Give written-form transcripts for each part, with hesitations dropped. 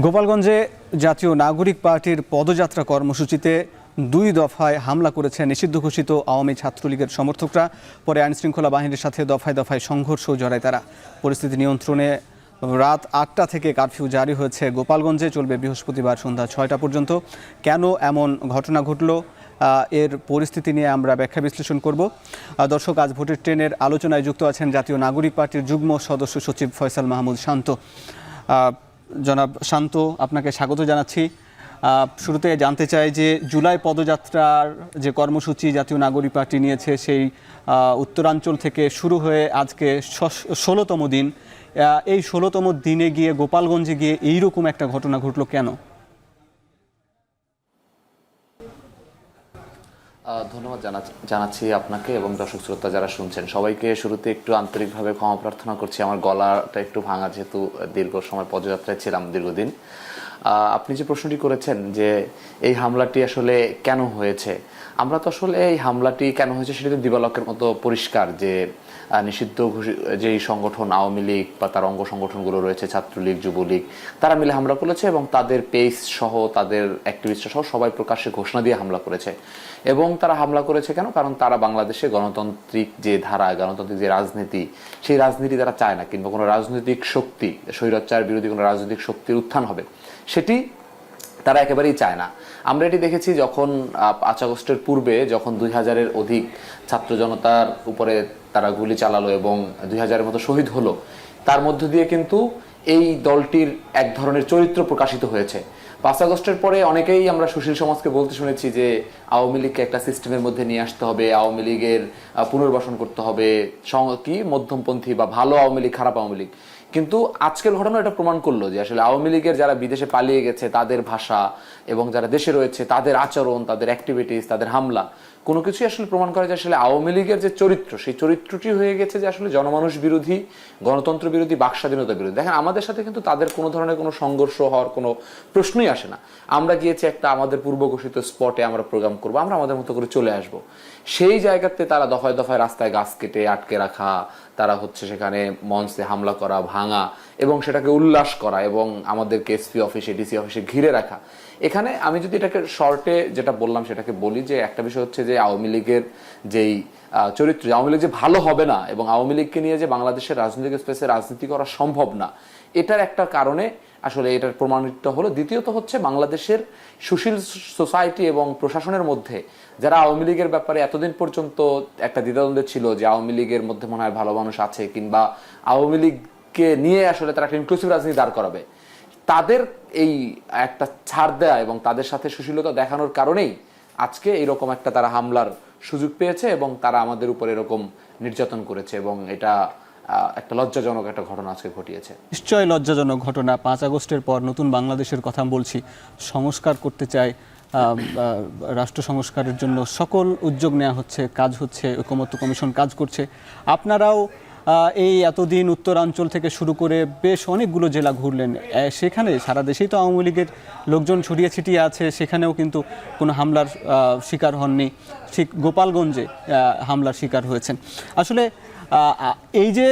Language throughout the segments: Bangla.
গোপালগঞ্জে জাতীয় নাগরিক পার্টির পদযাত্রা কর্মসূচিতে 2 দফায় হামলা করেছে নিষিদ্ধ ঘোষিত আওয়ামী ছাত্রলীগের সমর্থকরা। পরে আইনশৃঙ্খলা বাহিনীর সাথে দফায় দফায় সংঘর্ষ জড়ায় তারা। পরিস্থিতি নিয়ন্ত্রণে রাত 8টা থেকে কারফিউ জারি হয়েছে গোপালগঞ্জে, চলবে বৃহস্পতিবার সন্ধ্যা 6টা পর্যন্ত। কেন এমন ঘটনা ঘটল, এর পরিস্থিতি নিয়ে আমরা ব্যাখ্যা বিশ্লেষণ করব। দর্শক, আজ ভোটের ট্রেনের আলোচনায় যুক্ত আছেন জাতীয় নাগরিক পার্টির যুগ্ম সদস্য সচিব ফয়সাল মাহমুদ শান্ত। জনাব শান্ত, আপনাকে স্বাগত জানাচ্ছি। শুরুতে জানতে চাই যে জুলাই পদযাত্রার যে কর্মসূচি জাতীয় নাগরিক পার্টি নিয়েছে, সেই উত্তরাঞ্চল থেকে শুরু হয়ে আজকে 16তম দিন। এই 16তম দিনে গিয়ে গোপালগঞ্জে গিয়ে এইরকম একটা ঘটনা ঘটলো কেন? ধন্যবাদ জানাচ্ছি আপনাকে এবং দর্শক শ্রোতা যারা শুনছেন সবাইকে। শুরুতে একটু আন্তরিকভাবে ক্ষমা প্রার্থনা করছি, আমার গলাটা একটু ভাঙা, যেহেতু দীর্ঘ সময় পদযাত্রায় ছিলাম দীর্ঘদিন। আপনি যে প্রশ্নটি করেছেন যে এই হামলাটি আসলে কেন হয়েছে, আমরা তো আসলে এই হামলাটি কেন হয়েছে সেটা তো দিবালোকের মতো পরিষ্কার যে নিষিদ্ধ যেই সংগঠন আওয়ামী লীগ বা তার অঙ্গ সংগঠনগুলো রয়েছে, ছাত্রলীগ, যুবলীগ, তারা মিলে হামলা করেছে এবং তাদের পেজ সহ তাদের অ্যাক্টিভিস্ট সহ সবাই প্রকাশ্যে ঘোষণা দিয়ে হামলা করেছে। এবং তারা হামলা করেছে কেন? কারণ তারা বাংলাদেশে গণতান্ত্রিক যে ধারা, গণতান্ত্রিক যে রাজনীতি, সেই রাজনীতি তারা চায় না, কিংবা কোনো রাজনৈতিক শক্তি, স্বৈরাচার বিরোধী কোনো রাজনৈতিক শক্তির উত্থান হবে সেটি তারা একেবারেই চায় না। আমরা এটি দেখেছি যখন 5 আগস্টের পূর্বে যখন 2000-এর অধিক ছাত্র জনতার উপরে তারা গুলি চালালো এবং 2000-এর মতো শহীদ হলো, তার মধ্য দিয়ে কিন্তু এই দলটির এক ধরনের চরিত্র প্রকাশিত হয়েছে। 5 আগস্টের পরে অনেকেই আমরা সুশীল সমাজকে বলতে শুনেছি যে আওয়ামী লীগকে একটা সিস্টেমের মধ্যে নিয়ে আসতে হবে, আওয়ামী লীগের পুনর্বাসন করতে হবে, কি মধ্যমপন্থী বা ভালো আওয়ামী লীগ, খারাপ আওয়ামী লীগ। কিন্তু আজকের ঘটনা এটা প্রমাণ করলো যে আসলে আওয়ামী লীগের যারা বিদেশে পালিয়ে গেছে তাদের ভাষা এবং যারা দেশে রয়েছে তাদের আচরণ, তাদের অ্যাক্টিভিটিস, তাদের হামলা, কোনো কিছুই আসলে প্রমাণ করে যে আসলে আওয়ামী লীগের যে চরিত্র, সেই চরিত্রটি হয়ে গেছে যে আসলে জনমানুষ বিরোধী, গণতন্ত্র বিরোধী, বাকস্বাধীনতা বিরোধী। দেখেন, আমাদের সাথে কিন্তু তাদের কোনো ধরনের কোনো সংঘর্ষ হওয়ার কোনো প্রশ্নই আসে না। আমরা গিয়েছি একটা আমাদের পূর্ব ঘোষিত স্পটে আমরা প্রোগ্রাম করবো, আমরা আমাদের মতো করে চলে আসব। সেই জায়গাতে তারা দফায় দফায় রাস্তায় গাছ কেটে আটকে রাখা, তারা সেখানে মঞ্চে হামলা করা, ভাঙা এবং সেটাকে উল্লাস করা এবং আমাদেরকে এসপি অফিসে, ডিসি অফিসে ঘিরে রাখা। এখানে আমি যদি এটাকে শর্টে যেটা বললাম সেটাকে বলি যে একটা বিষয় হচ্ছে যে আওয়ামী লীগের যেই চরিত্র, আওয়ামী লীগ যে ভালো হবে না এবং আওয়ামী লীগকে নিয়ে যে বাংলাদেশের রাজনৈতিক স্পেসে রাজনীতি করা সম্ভব না, এটার একটা কারণে আসলে এটার প্রমাণিত হলো। দ্বিতীয়ত হচ্ছে বাংলাদেশের সুশীল সোসাইটি এবং প্রশাসনের মধ্যে যারা আওয়ামী লীগের ব্যাপারে এতদিন পর্যন্ত একটা দ্বিধাদ্বন্দ্ব ছিল যে আওয়ামী লীগের মধ্যে মনে হয় ভালো মানুষ আছে কিংবা আওয়ামী লীগকে নিয়ে আসলে তারা একটা ইনক্লুসিভ রাজনীতি দাঁড় করাবে, তাদের এই একটা ছাড় দেয়া এবং তাদের সাথে সুশীলতা দেখানোর কারণেই আজকে এইরকম একটা তারা হামলার সুযোগ পেয়েছে এবং তারা আমাদের উপর এরকম নির্যাতন করেছে এবং এটা একটা লজ্জাজনক একটা ঘটনা আজকে ঘটিয়েছে। নিশ্চয়ই লজ্জাজনক ঘটনা। 5 আগস্টের পর নতুন বাংলাদেশের কথা বলছি, সংস্কার করতে চাই, রাষ্ট্র সংস্কারের জন্য সকল উদ্যোগ নেওয়া হচ্ছে, কাজ হচ্ছে, ঐকমত্য কমিশন কাজ করছে। আপনারাও এই এতদিন উত্তরাঞ্চল থেকে শুরু করে বেশ অনেকগুলো জেলা ঘুরলেন, সেখানে সারা দেশেই তো আওয়ামী লীগের লোকজন ছড়িয়ে ছিটিয়ে আছে, সেখানেও কিন্তু কোনো হামলার শিকার হননি। ঠিক গোপালগঞ্জে হামলার শিকার হয়েছেন। আসলে এই যে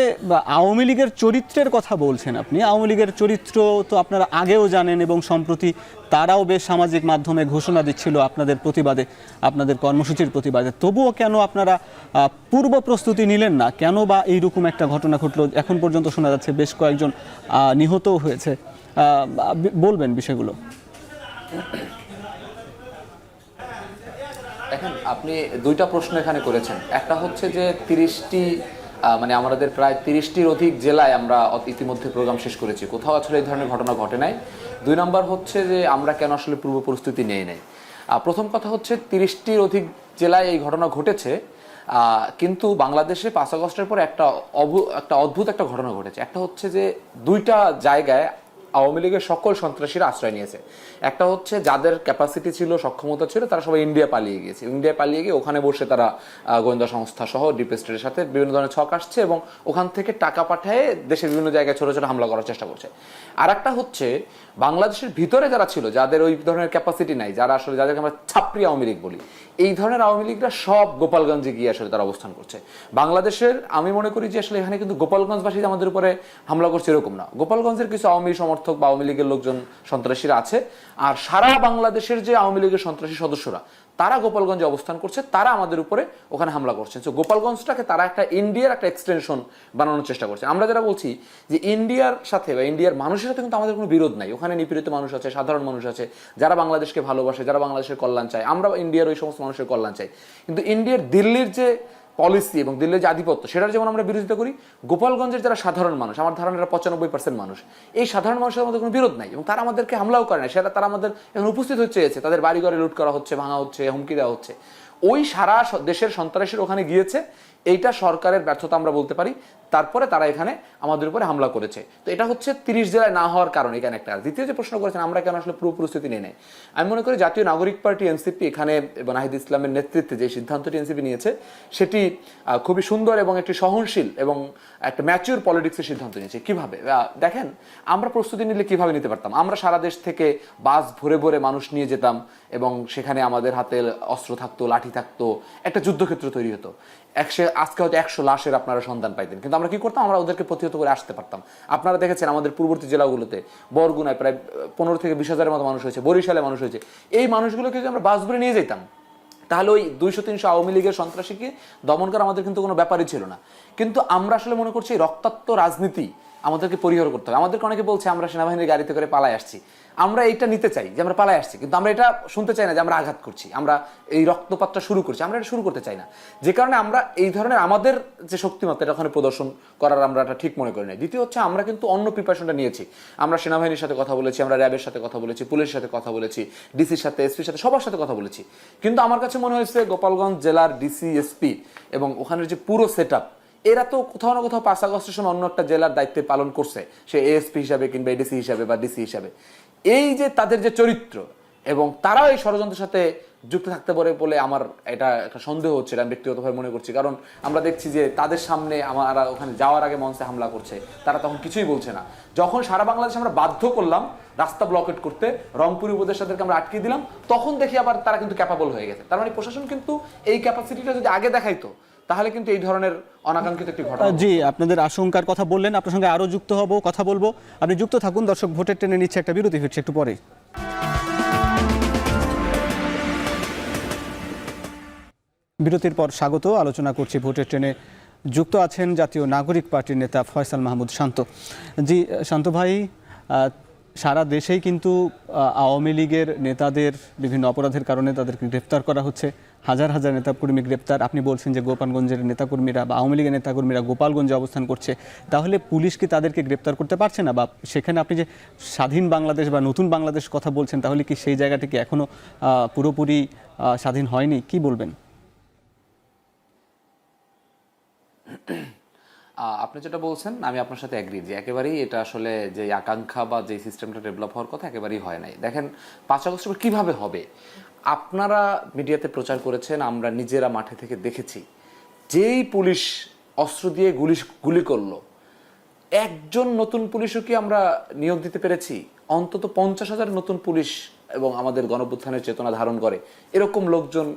আওয়ামী লীগের চরিত্রের কথা বলছেন আপনি, আওয়ামী লীগের চরিত্র তো আপনারা আগেও জানেন এবং সম্প্রতি তারাও বেশ সামাজিক মাধ্যমে ঘোষণা দিচ্ছিল আপনাদের প্রতিবাদে, আপনাদের কর্মসূচির প্রতিবাদে। তবুও কেন আপনারা পূর্ব প্রস্তুতি নিলেন না? কেন বা এইরকম একটা ঘটনা ঘটলো? এখন পর্যন্ত শোনা যাচ্ছে বেশ কয়েকজন নিহতও হয়েছে। বলবেন বিষয়গুলো। দেখেন, আপনি 2টা প্রশ্ন এখানে করেছেন। একটা হচ্ছে যে 30টি মানে আমাদের প্রায় 30টির অধিক জেলায় আমরা ইতিমধ্যে প্রোগ্রাম শেষ করেছি, কোথাও আসলে এই ধরনের ঘটনা ঘটে নাই। 2 নম্বর হচ্ছে যে আমরা কেন আসলে পূর্ব প্রস্তুতি নেই নাই। প্রথম কথা হচ্ছে 30টির অধিক জেলায় এই ঘটনা ঘটেছে, কিন্তু বাংলাদেশে 5 আগস্টের পর একটা অদ্ভুত একটা ঘটনা ঘটেছে। একটা হচ্ছে যে 2টা জায়গায় আওয়ামী লীগের সকল সন্ত্রাসীরা আশ্রয় নিয়েছে। একটা হচ্ছে যাদের ক্যাপাসিটি ছিল, সক্ষমতা ছিল, তারা সবাই ইন্ডিয়া পালিয়ে গিয়েছে। ইন্ডিয়া পালিয়ে গিয়ে ওখানে বসে তারা গোয়েন্দা সংস্থা সহ ডিপ স্টেটের সাথে বিভিন্ন ধরনের ছক আসছে এবং ওখান থেকে টাকা পাঠিয়ে দেশের বিভিন্ন জায়গায় ছোট ছোট হামলা করার চেষ্টা করছে। আর একটা হচ্ছে বাংলাদেশের ভিতরে যারা ছিল, যাদের ওই ধরনের ক্যাপাসিটি নাই, যারা আসলে যাদেরকে আমরা ছাপরি আওয়ামী লীগ বলি, এই ধরনের আওয়ামী লীগরা সব গোপালগঞ্জে গিয়ে আসলে তারা অবস্থান করছে। বাংলাদেশের আমি মনে করি যে আসলে এখানে কিন্তু গোপালগঞ্জবাসী আমাদের উপরে হামলা করছে এরকম না। গোপালগঞ্জের কিছু আওয়ামী সমর্থক সমর্থক বা আওয়ামী লীগের লোকজন সন্ত্রাসীরা আছে, আর সারা বাংলাদেশের যে আওয়ামী লীগের সন্ত্রাসী সদস্যরা তারা গোপালগঞ্জে অবস্থান করছে, তারা আমাদের উপরে ওখানে হামলা করছে। তো গোপালগঞ্জটাকে তারা একটা ইন্ডিয়ার একটা এক্সটেনশন বানানোর চেষ্টা করছে। আমরা যারা বলছি যে ইন্ডিয়ার সাথে বা ইন্ডিয়ার মানুষের সাথে কিন্তু আমাদের কোনো বিরোধ নাই, ওখানে নিপীড়িত মানুষ আছে, সাধারণ মানুষ আছে যারা বাংলাদেশকে ভালোবাসে, যারা বাংলাদেশের কল্যাণ চায়, আমরা ইন্ডিয়ার ওই সমস্ত মানুষের কল্যাণ চাই। কিন্তু ইন্ডিয়ার দিল্লির যে পলিসি এবং দিল্লির যে আধিপত্য সেটার যেমন আমরা বিরোধিতা করি, গোপালগঞ্জের যারা সাধারণ মানুষ, আমার ধারণা 95% মানুষ, এই সাধারণ মানুষের মধ্যে কোনো বিরোধ নাই এবং তারা আমাদেরকে হামলাও করে না। সেটা তারা আমাদের এখন উপস্থিত হচ্ছে, তাদের বাড়িঘরে লুট করা হচ্ছে, ভাঙা হচ্ছে, হুমকি দেওয়া হচ্ছে। ওই সারা দেশের সন্ত্রাসীর ওখানে গিয়েছে, এইটা সরকারের ব্যর্থতা আমরা বলতে পারি। তারপরে তারা এখানে আমাদের উপরে হামলা করেছে। তো এটা হচ্ছে 30 জেলায় না হওয়ার কারণ এখানে একটা। দ্বিতীয় যে প্রশ্ন করেছেন আমরা কেন আসলে পুরো পরিস্থিতি নিয়ে নেই, আমি মনে করি জাতীয় নাগরিক পার্টি এনসিপি এখানে এবং নাহিদ ইসলামের নেতৃত্বে যে সিদ্ধান্তটি এনসিপি নিয়েছে সেটি খুবই সুন্দর এবং একটি সহনশীল এবং একটা ম্যাচিউর পলিটিক্সের সিদ্ধান্ত নিয়েছে। কিভাবে দেখেন, আমরা প্রস্তুতি নিলে কিভাবে নিতে পারতাম, আমরা সারা দেশ থেকে বাস ভরে ভরে মানুষ নিয়ে যেতাম এবং সেখানে আমাদের হাতে অস্ত্র থাকতো, লাঠি থাকতো, একটা যুদ্ধক্ষেত্র তৈরি হতো। আজকে হয়তো 100 লাশের আপনারা সন্ধান পাইতেন, কিন্তু আমরা কি করতাম, আমরা ওদেরকে প্রতিহত করে আসতে পারতাম। আপনারা দেখেছেন আমাদের পূর্ববর্তী জেলাগুলোতে বরগুনায় প্রায় 15 থেকে 20 হাজারের মতো মানুষ হয়েছে, বরিশালে মানুষ হয়েছে। এই মানুষগুলোকে যদি আমরা বাস ভরে নিয়ে যেতাম তাহলে ওই 200-300 আওয়ামী লীগের সন্ত্রাসীকে দমন করা আমাদের কিন্তু কোনো ব্যাপারই ছিল না। কিন্তু আমরা আসলে মনে করছি রক্তাক্ত রাজনীতি আমাদেরকে পরিহার করতে হবে। আমাদেরকে অনেকে বলছে আমরা সেনাবাহিনীর গাড়িতে করে পালায় আসছি, আমরা এটা নিতে চাই যে আমরা পালায় আসছি, কিন্তু আমরা এটা শুনতে চাই না যে আমরা আঘাত করছি, আমরা এই রক্তপাতটা শুরু করছি, আমরা এটা শুরু করতে চাই না। যে কারণে আমরা এই ধরনের আমাদের যে শক্তিমত্তা এটা ওখানে প্রদর্শন করার আমরা এটা ঠিক মনে করি না। দ্বিতীয় হচ্ছে আমরা কিন্তু অন্য প্রিপারেশনটা নিয়েছি, আমরা সেনাবাহিনীর সাথে কথা বলেছি, আমরা র্যাবের সাথে কথা বলেছি, পুলিশের সাথে কথা বলেছি, ডিসির সাথে, এসপির সাথে, সবার সাথে কথা বলেছি। কিন্তু আমার কাছে মনে হয়েছে গোপালগঞ্জ জেলার ডিসি, এসপি এবং ওখানের যে পুরো সেট আপ, এরা তো কোথাও না কোথাও 5 আগস্টের সময় অন্য একটা জেলার দায়িত্বে পালন করছে, সে এএসপি হিসাবে কিংবা এডিসি হিসাবে বা ডিসি হিসাবে। এই যে তাদের যে চরিত্র এবং তারাও এই ষড়যন্ত্রের সাথে যুক্ত থাকতে পারে বলে আমার এটা একটা সন্দেহ হচ্ছে, আমি ব্যক্তিগতভাবে মনে করছি। কারণ আমরা দেখছি যে তাদের সামনে আমরা ওখানে যাওয়ার আগে মঞ্চে হামলা করছে, তারা তখন কিছুই বলছে না। যখন সারা বাংলাদেশে আমরা বাধ্য করলাম রাস্তা ব্লকেট করতে, রংপুর উপদেষ্টাদেরকে আমরা আটকে দিলাম, তখন দেখি আবার তারা কিন্তু ক্যাপাবল হয়ে গেছে। তার মানে প্রশাসন কিন্তু এই ক্যাপাসিটিটা যদি আগে দেখাইতো তাহলে কিন্তু এই ধরনের অনাকাঙ্ক্ষিত একটি ঘটনা। জি, আপনাদের আশঙ্কার কথা বললেন, আপনার সঙ্গে আরো যুক্ত হব, কথা বলবো, আপনি যুক্ত থাকুন। দর্শক ভোটের টেনে নিচ্ছে একটা বিরতি, ফিরছে একটু পরে। বিরতির পর স্বাগত, আলোচনা করছি ভোটের ট্রেনে। যুক্ত আছেন জাতীয় নাগরিক পার্টির নেতা ফয়সাল মাহমুদ শান্ত। জি শান্ত ভাই, সারা দেশেই কিন্তু আওয়ামী লীগের নেতাদের বিভিন্ন অপরাধের কারণে তাদেরকে গ্রেফতার করা হচ্ছে, হাজার হাজার নেতাকর্মী গ্রেপ্তার। আপনি বলছেন যে গোপালগঞ্জের নেতাকর্মীরা বা আওয়ামী লীগের নেতাকর্মীরা গোপালগঞ্জে অবস্থান করছে, তাহলে পুলিশ কি তাদেরকে গ্রেপ্তার করতে পারছে না? বা সেখানে আপনি যে স্বাধীন বাংলাদেশ বা নতুন বাংলাদেশ কথা বলছেন, তাহলে কি সেই জায়গাটি কি এখনো পুরোপুরি স্বাধীন হয়নি? কি বলবেন? আপনি যেটা বলছেন আমি আপনার সাথে এগ্রি যে একেবারেই এটা আসলে যে আকাঙ্ক্ষা বা যে সিস্টেমটা ডেভেলপ হওয়ার কথা একেবারেই হয় নাই। দেখেন 5 আগস্ট কিভাবে হবে, আপনারা মিডিয়াতে প্রচার করেছেন, আমরা নিজেরা মাঠে থেকে দেখেছি। যেই পুলিশ অস্ত্র দিয়ে গুলি করলো, একজন নতুন পুলিশও কি আমরা নিয়োগ দিতে পেরেছি? অন্তত 50,000 নতুন পুলিশ এবং আমাদের গণঅভ্যুত্থানের চেতনা ধারণ করে এরকম লোকজন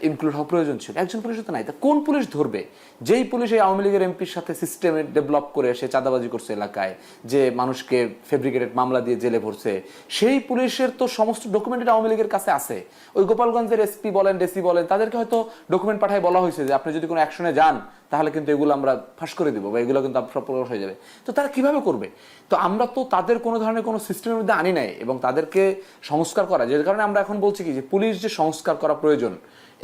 ইনক্লুড হওয়া প্রয়োজন ছিল। একজন পুলিশ তো নাই, তা কোন পুলিশ ধরবে? যেই পুলিশ এই আওয়ামী লীগের এমপির সাথে সিস্টেমে ডেভেলপ করে সে চাঁদাবাজি করছে এলাকায়, যে মানুষকে ফেব্রিকেটেড মামলা দিয়ে জেলে ভরছে, সেই পুলিশের তো সমস্ত ডকুমেন্ট আওয়ামী লীগের কাছে আছে। ওই গোপালগঞ্জের এসপি বলেন, ডিসি বলেন, তাদেরকে হয়তো ডকুমেন্ট পাঠায় বলা হয়েছে যে আপনি যদি কোনো অ্যাকশনে যান তাহলে কিন্তু এগুলো আমরা ফাঁস করে দিব বা এগুলো কিন্তু সব প্রকাশ হয়ে যাবে। তো তারা কিভাবে করবে? তো আমরা তো তাদের কোনো ধরনের কোনো সিস্টেমের মধ্যে আনি নাই এবং তাদেরকে সংস্কার করা, যে কারণে আমরা এখন বলছি কি যে পুলিশ যে সংস্কার করা প্রয়োজন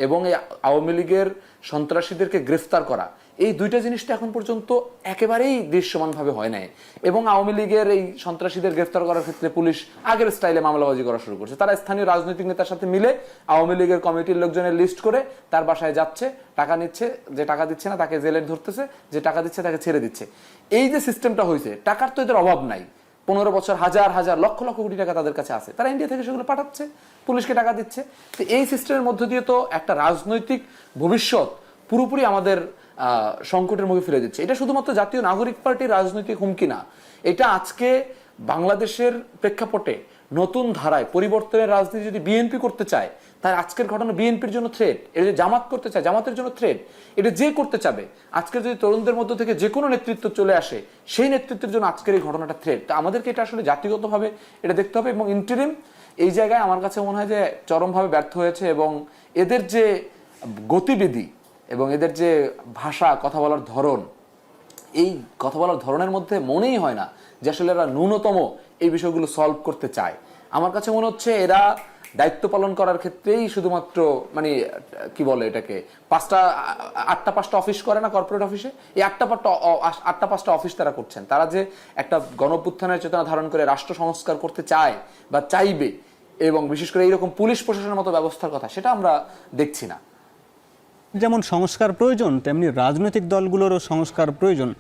এবং এই আওয়ামী লীগের সন্ত্রাসীদেরকে গ্রেফতার করা, এই দুইটা জিনিসটা এখন পর্যন্ত একেবারেই দৃশ্যমানভাবে হয় নাই। এবং আওয়ামী লীগের এই সন্ত্রাসীদের গ্রেফতার করার ক্ষেত্রে পুলিশ আগের স্টাইলে মামলাবাজি করা শুরু করছে। তারা স্থানীয় রাজনৈতিক নেতার সাথে মিলে আওয়ামী লীগের কমিটির লোকজনের লিস্ট করে তার বাসায় যাচ্ছে, টাকা নিচ্ছে, যে টাকা দিচ্ছে না তাকে জেলে ধরতেছে, যে টাকা দিচ্ছে তাকে ছেড়ে দিচ্ছে। এই যে সিস্টেমটা হয়েছে, টাকার তো এদের অভাব নাই। 15 বছর হাজার হাজার লক্ষ লক্ষ কোটি টাকা তাদের কাছে আছে, তারা ইন্ডিয়া থেকে সেগুলো পাঠাচ্ছে, পুলিশকে টাকা দিচ্ছে। তো এই সিস্টেমের মধ্য দিয়ে তো একটা রাজনৈতিক ভবিষ্যৎ পুরোপুরি আমাদের সংকটের মুখে ফেলে দিচ্ছে। এটা শুধুমাত্র জাতীয় নাগরিক পার্টির রাজনৈতিক হুমকি না, এটা আজকে বাংলাদেশের প্রেক্ষাপটে নতুন ধারায় পরিবর্তনের রাজনীতি যদি বিএনপি করতে চায় তার আজকের ঘটনা বিএনপির জন্য থ্রেট, এটা যে জামাত করতে চায় জামাতের জন্য থ্রেট, এটা যে করতে চাবে। আজকের যদি তরুণদের মধ্য থেকে যে কোনো নেতৃত্ব চলে আসে সেই নেতৃত্বের জন্য আজকের এই ঘটনাটা থ্রেট। তো আমাদেরকে এটা আসলে জাতিগতভাবে এটা দেখতে হবে। এবং ইন্টারিম এই জায়গায় আমার কাছে মনে হয় যে চরমভাবে ব্যর্থ হয়েছে, এবং এদের যে গতিবিধি এবং এদের যে ভাষা, কথা বলার ধরন, এই কথা বলার ধরনের মধ্যে মনেই হয় না যে আসলে এরা ন্যূনতম এই বিষয়গুলো সলভ করতে চায়। আমার কাছে মনে হচ্ছে এরা দায়িত্ব পালন করার ক্ষেত্রেই শুধুমাত্র মানে কি বলে এটাকে, আটটা পাঁচটা অফিস করে না কর্পোরেট অফিসে, এই আটটা পাঁচটা অফিস তারা করছেন। তারা যে একটা গণঅভ্যুত্থানের চেতনা ধারণ করে রাষ্ট্র সংস্কার করতে চায় বা চাইবে, এবং বিশেষ করে এইরকম পুলিশ প্রশাসনের মতো ব্যবস্থার কথা, সেটা আমরা দেখছি না। যেমন সংস্কার প্রয়োজন, তেমনি রাজনৈতিক দলগুলোরও সংস্কার প্রয়োজন।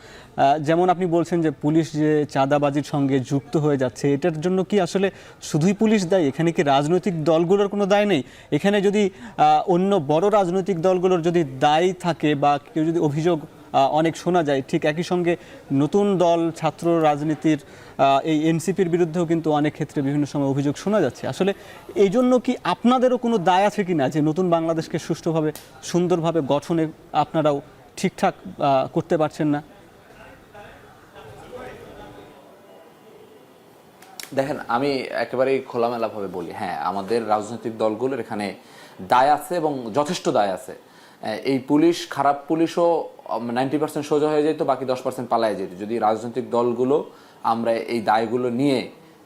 যেমন আপনি বলছেন যে পুলিশ যে চাঁদাবাজির সঙ্গে যুক্ত হয়ে যাচ্ছে, এটার জন্য কি আসলে শুধুই পুলিশ দায়ী? এখানে কি রাজনৈতিক দলগুলোর কোনো দায় নেই? এখানে যদি অন্য বড় রাজনৈতিক দলগুলোর যদি দায় থাকে বা কেউ যদি অভিযোগ অনেক শোনা যায়, ঠিক একই সঙ্গে নতুন দল ছাত্র রাজনীতির এই এনসিপির বিরুদ্ধেও কিন্তু অনেক ক্ষেত্রে বিভিন্ন সময় অভিযোগ শোনা যাচ্ছে। আসলে এই জন্য কি আপনাদেরও কোনো দায় আছে কি না যে নতুন বাংলাদেশকে সুষ্ঠুভাবে সুন্দরভাবে গঠনে আপনারাও ঠিকঠাক করতে পারছেন না? দেখেন, আমি একেবারেই খোলামেলাভাবে বলি, হ্যাঁ আমাদের রাজনৈতিক দলগুলোর এখানে দায় আছে এবং যথেষ্ট দায় আছে। এই পুলিশ, খারাপ পুলিশও 90% সোজা হয়ে যেত, বাকি 10% পালায় যেত যদি রাজনৈতিক দলগুলো আমরা এই দায়গুলো নিয়ে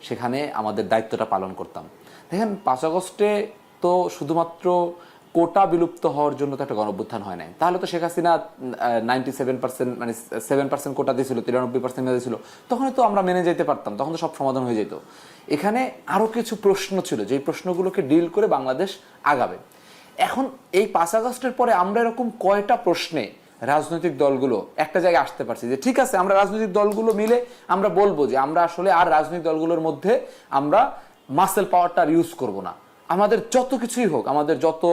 সেখানে আমাদের দায়িত্বটা পালন করতাম। দেখেন 5 আগস্টে তো শুধুমাত্র কোটা বিলুপ্ত হওয়ার জন্য তো একটা গণঅভ্যুত্থান হয় নাই। তাহলে তো শেখ হাসিনা 97% মানে 7% কোটা দিয়েছিল, 93% দিয়েছিল, তখন তো আমরা মেনে যেতে পারতাম, তখন তো সব সমাধান হয়ে যেত। এখানে আরো কিছু প্রশ্ন ছিল, যে প্রশ্নগুলোকে ডিল করে বাংলাদেশ আগাবে। এখন এই 5 আগস্টের পরে আমরা এরকম কয়টা প্রশ্নে রাজনৈতিক দলগুলো একটা জায়গায় আসতে পারছি যে ঠিক আছে, আমরা রাজনৈতিক দলগুলো মিলে আমরা বলবো যে আমরা আসলে আর রাজনৈতিক দলগুলোর মধ্যে আমরা মাসেল পাওয়ারটা ইউজ করব না। আমাদের যত কিছুই হোক, আমাদের যত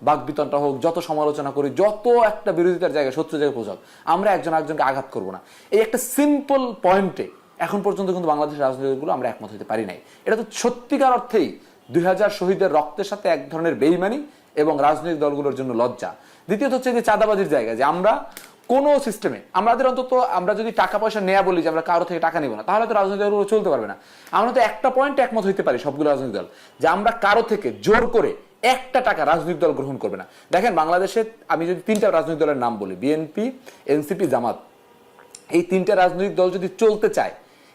বাকবিতণ্ডা হোক, যত সমালোচনা করি, যত একটা বিরোধিতার জায়গায়, শত্রু জায়গায় পৌঁছাক, আমরা একজন একজনকে আঘাত করব না। এই একটা সিম্পল পয়েন্টে এখন পর্যন্ত কিন্তু বাংলাদেশের রাজনীতিগুলো আমরা একমত হতে পারি নাই। এটা তো সত্যিকার অর্থেই 2000 শহীদের রক্তের সাথে এক ধরনের বেইমানি এবং রাজনৈতিক দলগুলোর জন্য লজ্জা। দ্বিতীয়ত হচ্ছে যে চাঁদাবাজির জায়গা, যে আমরা কোনো সিস্টেমে আমাদের অন্তত আমরা যদি টাকা পয়সা নেয়া বলি যে আমরা কারো থেকে টাকা নেব না, তাহলে তো রাজনৈতিক দলগুলো চলতে পারবে না। আমরা তো একটা পয়েন্টে একমত হইতে পারি সবগুলো রাজনৈতিক দল, যে আমরা কারো থেকে জোর করে একটা টাকা রাজনৈতিক দল গ্রহণ করবে না। দেখেন বাংলাদেশে আমি যদি 3টা রাজনৈতিক দলের নাম বলি, বিএনপি, এনসিপি, জামাত, এই 3টা রাজনৈতিক দল যদি চলতে চায়,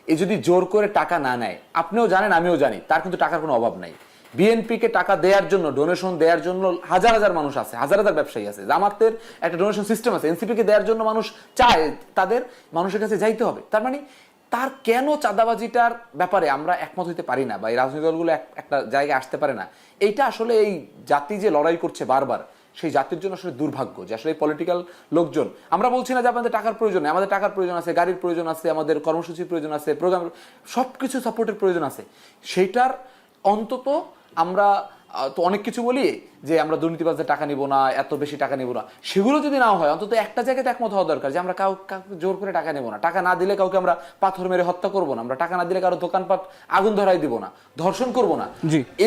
এই যদি জোর করে টাকা না নেয়, আপনিও জানেন আমিও জানি তার কিন্তু টাকার কোনো অভাব নাই। বিএনপিকে টাকা দেওয়ার জন্য, ডোনেশন দেওয়ার জন্য হাজার হাজার মানুষ আছে, হাজার হাজার ব্যবসায়ী আছে। জামাতের একটা ডোনেশন সিস্টেম আছে। এনসিপিকে দেওয়ার জন্য মানুষ চায়, তাদের মানুষের কাছে যাইতে হবে। তার মানে তার কেন চাঁদাবাজিটার ব্যাপারে আমরা একমত হইতে পারি না, বা এই রাজনৈতিক দলগুলো একটা জায়গায় আসতে পারে না, এইটা আসলে এই জাতি যে লড়াই করছে বারবার, সেই জাতির জন্য আসলে দুর্ভাগ্য যে আসলে পলিটিক্যাল লোকজন, আমরা বলছি না যে আপনাদের টাকার প্রয়োজন নেই, আমাদের টাকার প্রয়োজন আছে, গাড়ির প্রয়োজন আছে, আমাদের কর্মসূচির প্রয়োজন আছে, প্রোগ্রাম, সবকিছু সাপোর্টের প্রয়োজন আছে। সেইটার অন্তত আমরা তো অনেক কিছু বলি যে আমরা দুর্নীতিবাজদের টাকা নিব না, এত বেশি টাকা নিব না, সেগুলো যদি না হয় অন্তত একটা জায়গাতে একমত হওয়া দরকার যে আমরা কাউকে জোর করে টাকা নেব না, টাকা না দিলে কাউকে আমরা পাথর মেরে হত্যা করব না, আমরা টাকা না দিলে কারো দোকানপাট আগুন ধরাই দিব না, ধর্ষণ করব না।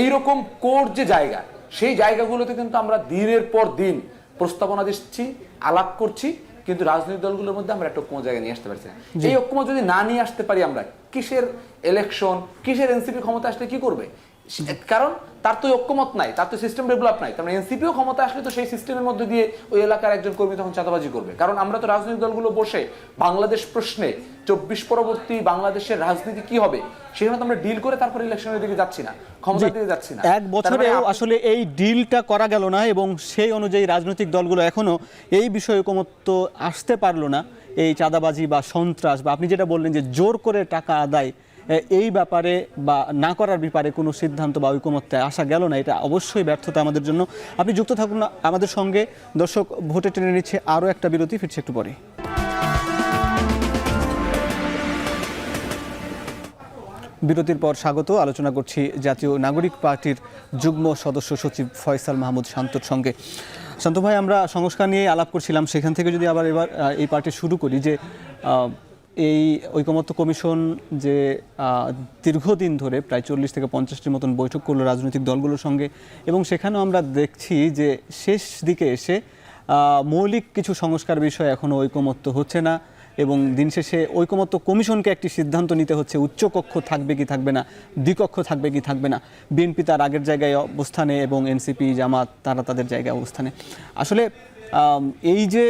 এইরকম কোর যে জায়গা, সেই জায়গাগুলোতে কিন্তু আমরা দিনের পর দিন প্রস্তাবনা দিচ্ছি, আলাপ করছি, কিন্তু রাজনৈতিক দলগুলোর মধ্যে আমরা একটা ঐক্য জায়গায় নিয়ে আসতে পারছি না। এই ঐক্য যদি না নিয়ে আসতে পারি, আমরা কিসের ইলেকশন, কিসের এনসিপি ক্ষমতা আসলে কি করবে? কারণ তার তো ঐক্যমত নাই, তার তো সিস্টেম ডেভেলপ নাই। তার মানে এনসিপিও ক্ষমতা আসলে তো সেই সিস্টেমের মধ্যে দিয়ে ওই এলাকার একজন কর্মী তখন চাঁদাবাজি করবে। কারণ আমরা তো রাজনৈতিক দলগুলো বসে বাংলাদেশ প্রশ্নে 24 পরবর্তী বাংলাদেশের রাজনীতি কি হবে সেখানে তো আমরা ডিল করে তারপর ইলেকশনের দিকে যাচ্ছি না, ক্ষমতার দিকে যাচ্ছি না। এক বছরেও আসলে এই ডিলটা করা গেল না, এবং সেই অনুযায়ী রাজনৈতিক দলগুলো এখনো এই বিষয়ে ঐকমত্য আসতে পারলো না। এই চাঁদাবাজি বা সন্ত্রাস বা আপনি যেটা বললেন যে জোর করে টাকা আদায়, এই ব্যাপারে বা না করার ব্যাপারে কোনো সিদ্ধান্ত বা ঐকমত্যে আসা গেল না। এটা অবশ্যই ব্যর্থতা আমাদের জন্য। আপনি যুক্ত থাকুন না আমাদের সঙ্গে। দর্শক, ভোটে টেনে নিচ্ছে আরও একটা বিরতি, ফিরছে একটু পরে। বিরতির পর স্বাগত। আলোচনা করছি জাতীয় নাগরিক পার্টির যুগ্ম সদস্য সচিব ফয়সাল মাহমুদ শান্তর সঙ্গে। শান্ত ভাই, আমরা সংস্কার নিয়ে আলাপ করছিলাম, সেখান থেকে যদি আবার এবার এই পার্টি শুরু করি, যে এই ঐকমত্য কমিশন যে দীর্ঘদিন ধরে প্রায় 40 থেকে 50টির মতন বৈঠক করলো রাজনৈতিক দলগুলোর সঙ্গে, এবং সেখানেও আমরা দেখছি যে শেষ দিকে এসে মৌলিক কিছু সংস্কার বিষয়ে এখনও ঐকমত্য হচ্ছে না, এবং দিন শেষে ঐকমত্য কমিশনকে একটি সিদ্ধান্ত নিতে হচ্ছে উচ্চকক্ষ থাকবে কি থাকবে না, দ্বিকক্ষ থাকবে কি থাকবে না। বিএনপি তার আগের জায়গায় অবস্থানে এবং এনসিপি জামাত তারা তাদের জায়গায় অবস্থানে। আসলে এই যে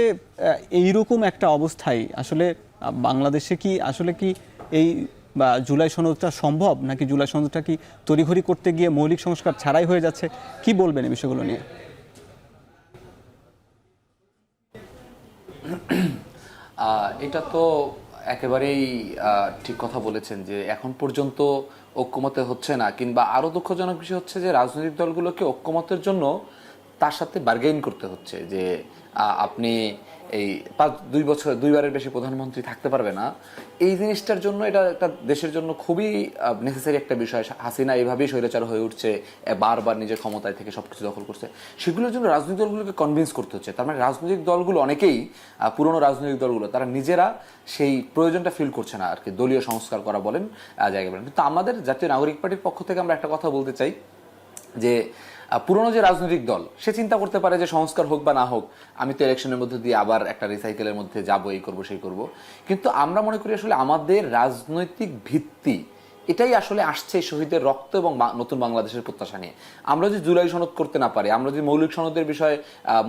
এইরকম একটা অবস্থায় আসলে বাংলাদেশে কি আসলে কি এই বা জুলাই সনদটা সম্ভব, নাকি জুলাই সনদটা কি তড়িঘড়ি করতে গিয়ে মৌলিক সংস্কার ছাড়াই হয়ে যাচ্ছে? কি বলবেন এই বিষয়গুলো নিয়ে? এটা তো একেবারেই ঠিক কথা বলেছেন যে এখন পর্যন্ত ঐক্যমতে হচ্ছে না, কিংবা আরো দুঃখজনক বিষয় হচ্ছে যে রাজনৈতিক দলগুলোকে ঐক্যমতের জন্য তার সাথে বার্গেইন করতে হচ্ছে যে আপনি এই 2 বছর 2বারের বেশি প্রধানমন্ত্রী থাকতে পারবে না। এই জিনিসটার জন্য এটা একটা দেশের জন্য খুবই নেসেসারি একটা বিষয়। হাসিনা এইভাবেই স্বৈরাচার হয়ে উঠছে, বারবার নিজের ক্ষমতায় থেকে সবকিছু দখল করছে, সেগুলোর জন্য রাজনৈতিক দলগুলোকে কনভিন্স করতে হচ্ছে। তার মানে রাজনৈতিক দলগুলো অনেকেই, পুরনো রাজনৈতিক দলগুলো, তারা নিজেরা সেই প্রয়োজনটা ফিল করছে না আর কি, দলীয় সংস্কার করা বলেন, জায়গা বলেন। কিন্তু আমাদের জাতীয় নাগরিক পার্টির পক্ষ থেকে আমরা একটা কথা বলতে চাই যে পুরনো যে রাজনৈতিক দল সে চিন্তা করতে পারে যে সংস্কার হোক বা না হোক, আমি তো ইলেকশনের মধ্যে দিয়ে আবার একটা রিসাইকেলের মধ্যে যাবো, এই করবো সেই করবো। কিন্তু আমরা মনে করি আসলে আমাদের রাজনৈতিক ভিত্তি এটাই আসলে আসছে শহীদের রক্ত এবং নতুন বাংলাদেশের প্রত্যাশা নিয়ে। আমরা যদি জুলাই সনদ করতে না পারি, আমরা যদি মৌলিক সনদের বিষয়ে,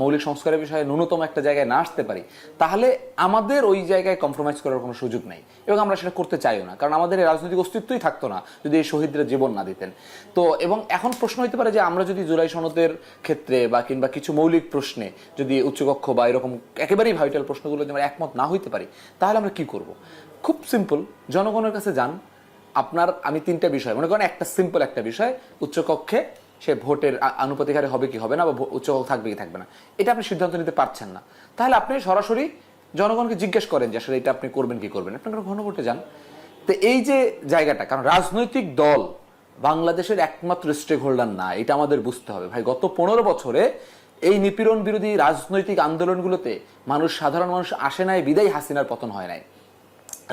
মৌলিক সংস্কারের বিষয়ে ন্যূনতম একটা জায়গায় না আসতে পারি, তাহলে আমাদের ওই জায়গায় কম্প্রোমাইজ করার কোনো সুযোগ নেই, এবং আমরা সেটা করতে চাইও না। কারণ আমাদের এই রাজনৈতিক অস্তিত্বই থাকতো না যদি এই শহীদরা জীবন না দিতেন। তো এবং এখন প্রশ্ন হতে পারে যে আমরা যদি জুলাই সনদের ক্ষেত্রে বা কিংবা কিছু মৌলিক প্রশ্নে যদি উচ্চকক্ষ বা এরকম একেবারেই ভাইটাল প্রশ্নগুলো যদি আমরা একমত না হইতে পারি, তাহলে আমরা কি করব? খুব সিম্পল, জনগণের কাছে যান। আপনার আমি 3টা বিষয় মনে করেন, একটা সিম্পল একটা বিষয়, উচ্চকক্ষে সে ভোটের আনুপাতিক হারে হবে কি হবে না, বা উচ্চকক্ষ থাকবে কি থাকবে না, এটা আপনি সিদ্ধান্ত নিতে পারছেন না, তাহলে আপনি সরাসরি জনগণকে জিজ্ঞেস করেন যে আসলে এটা আপনি করবেন কি করবেন, আপনার গণভোটে যান। তো এই যে জায়গাটা, কারণ রাজনৈতিক দল বাংলাদেশের একমাত্র স্টেক হোল্ডার না, এটা আমাদের বুঝতে হবে ভাই। গত 15 বছরে এই নিপীড়ন বিরোধী রাজনৈতিক আন্দোলনগুলোতে সাধারণ মানুষ আসে নাই বিদায় হাসিনার পতন হয় নাই।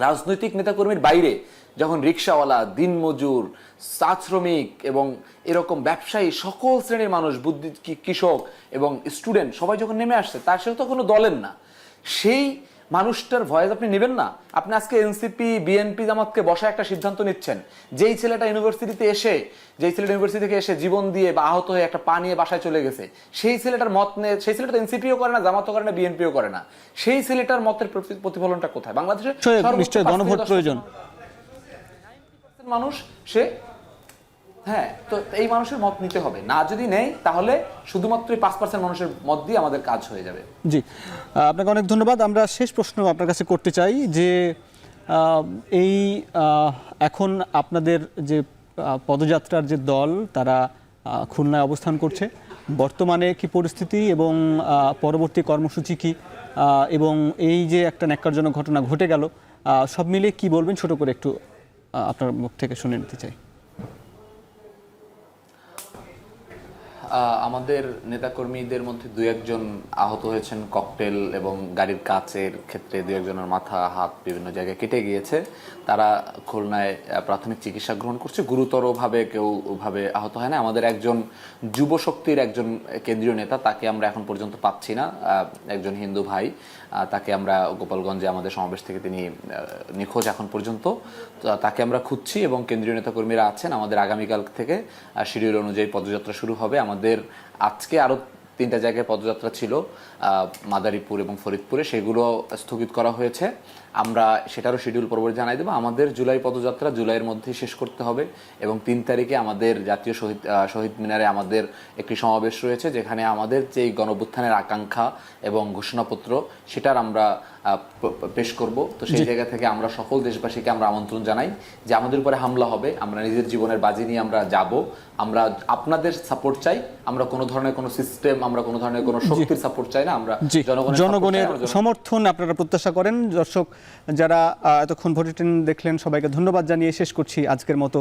রাজনৈতিক নেতাকর্মীর বাইরে যখন রিক্সাওয়ালা, দিনমজুর, চা শ্রমিক এবং এরকম ব্যবসায়ী, সকল শ্রেণীর মানুষ, বুদ্ধি কৃষক এবং স্টুডেন্ট সবাই যখন নেমে আসছে, তার সাথে তো কোনো দলের না, সেই মানুষটার ভয়েস আপনি নেবেন না? আপনি আজকে এনসিপি, বিএনপি, জামাতকে বসা একটা সিদ্ধান্ত নিচ্ছেন, যেই ছেলেটা ইউনিভার্সিটি থেকে এসে জীবন দিয়ে বা আহত হয়ে একটা পা নিয়ে বাসায় চলে গেছে, সেই ছেলেটার মত নিয়ে, সেই ছেলেটা এনসিপিও করে না, জামাতও করে না, বিএনপিও করে না, সেই ছেলেটার মতের প্রতিফলনটা কোথায়? বাংলাদেশে নিশ্চয়ই গণভোট প্রয়োজন মানুষ সে, হ্যাঁ, তো এই মানুষের মত নিতে হবে না, যদি নেই তাহলে শুধুমাত্র 5% মানুষের মত দিয়ে আমাদের কাজ হয়ে যাবে। জি, আপনাকে অনেক ধন্যবাদ। আমরা শেষ প্রশ্ন আপনার কাছে করতে চাই যে এই এখন আপনাদের যে পদযাত্রার যে দল, তারা খুলনায় অবস্থান করছে, বর্তমানে কি পরিস্থিতি এবং পরবর্তী কর্মসূচি কি, এবং এই যে একটা ন্যাক্কারজনক ঘটনা ঘটে গেল, সব মিলে কি বলবেন, ছোট করে একটু আপনার মুখ থেকে শুনে নিতে চাই। আমাদের নেতাকর্মীদের মধ্যে 2-1 আহত হয়েছেন, ককটেল এবং গাড়ির কাচের ক্ষেত্রে 2-1 মাথা, হাত বিভিন্ন জায়গায় কেটে গিয়েছে। তারা খুলনায় প্রাথমিক চিকিৎসা গ্রহণ করছে, গুরুতরভাবে কেউ ভাবে আহত হয় না। আমাদের একজন যুব শক্তির একজন কেন্দ্রীয় নেতা, তাকে আমরা এখন পর্যন্ত পাচ্ছি না, একজন হিন্দু ভাই, তাকে আমরা গোপালগঞ্জে আমাদের সমাবেশ থেকে তিনি নিখোঁজ এখন পর্যন্ত, তাকে আমরা খুঁজছি এবং কেন্দ্রীয় নেতাকর্মীরা আছেন। আমাদের আগামীকাল থেকে শিডিউল অনুযায়ী পদযাত্রা শুরু হবে। আমাদের আজকে আরও 3টা জায়গায় পদযাত্রা ছিল, মাদারীপুর এবং ফরিদপুরে, সেগুলো স্থগিত করা হয়েছে। আমরা সেটারও শিডিউল পরবর্তী জানাই দেবো। আমাদের জুলাই পদযাত্রা জুলাইয়ের মধ্যেই শেষ করতে হবে এবং 3 তারিখে আমাদের জাতীয় শহীদ মিনারে আমাদের একটি সমাবেশ রয়েছে, যেখানে আমাদের যে গণঅভ্যুত্থানের আকাঙ্ক্ষা এবং ঘোষণাপত্র সেটার আমরা পেশ করব। তো সেই জায়গা থেকে আমরা সকল দেশবাসীকে আমরা আমন্ত্রণ জানাই যে আমাদের উপরে হামলা হবে, আমরা নিজের জীবনের বাজি নিয়ে আমরা যাব, আমরা আপনাদের সাপোর্ট চাই, আমরা কোনো ধরনের কোনো সিস্টেম, আমরা কোনো ধরনের কোনো শক্তির সাপোর্ট চাই না, আমরা জনগণের সমর্থন আপনারা প্রত্যাশা করেন। দর্শক যারা এতক্ষণ ভোটের দেখলেন, সবাইকে ধন্যবাদ জানিয়ে শেষ করছি আজকের মতো